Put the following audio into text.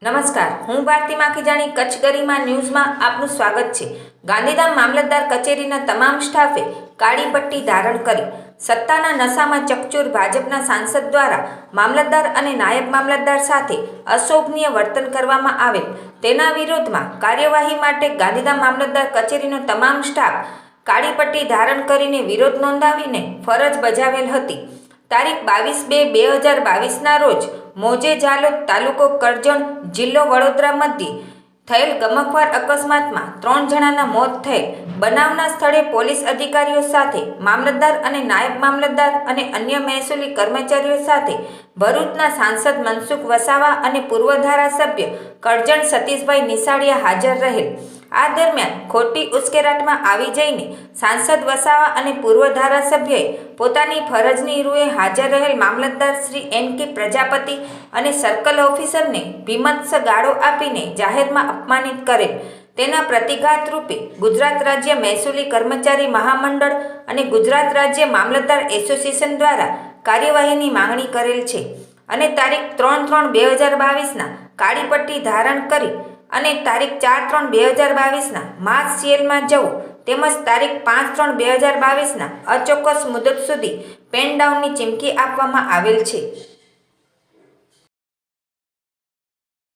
નમસ્કાર, હું ભારતી માખીજાણી કચ્છ ગરિમા ન્યૂઝમાં આપનું સ્વાગત છે। ગાંધીધામ મામલતદાર કચેરીના તમામ સ્ટાફે કાળી પટ્ટી ધારણ કરી સત્તાના નશામાં ચકચૂર ભાજપના સાંસદ દ્વારા મામલતદાર અને નાયબ મામલતદાર સાથે અશોભનીય વર્તન કરવામાં આવેલ તેના વિરોધમાં કાર્યવાહી માટે ગાંધીધામ મામલતદાર કચેરીનો તમામ સ્ટાફ કાળી પટ્ટી ધારણ કરીને વિરોધ નોંધાવીને ફરજ બજાવેલ હતી। તારીખ 22/2/2022ના રોજ મોજે ઝાલોદ તાલુકો કરજણ જિલ્લો વડોદરા મધ્યે થયેલ ગમખ્વાર અકસ્માતમાં 3 જણાના મોત થયેલ બનાવના સ્થળે પોલીસ અધિકારીઓ સાથે મામલતદાર અને નાયબ મામલતદાર અને અન્ય મહેસૂલી કર્મચારીઓ સાથે ભરૂચના સાંસદ મનસુખ વસાવા અને પૂર્વ ધારાસભ્ય કરજણ સતીશભાઈ નિશાળિયા હાજર રહેલ। આ દરમિયાન ખોટી ઉશ્કેરાટમાં આવી જઈને સાંસદ વસાવા અને પૂર્વ ધારાસભ્યએ પોતાની ફરજની રૂએ હાજર રહેલ મામલતદાર શ્રી N.K. પ્રજાપતિ અને સર્કલ ઓફિસરને ભીમત્સ ગાળો આપીને જાહેરમાં અપમાનિત કરેલ। તેના પ્રતિઘાત રૂપે ગુજરાત રાજ્ય મહેસૂલી કર્મચારી મહામંડળ અને ગુજરાત રાજ્ય મામલતદાર એસોસિએશન દ્વારા કાર્યવાહીની માંગણી કરેલ છે અને તારીખ 3/3/2022ના કાળી પટ્ટી ધારણ કરી અને તારીખ 4/3/2022ના માસ સીએલમાં જવું તેમજ તારીખ 5/3/2022ના અચોક્કસ મુદત સુધી પેન ડાઉનની ચીમકી આપવામાં આવેલ છે।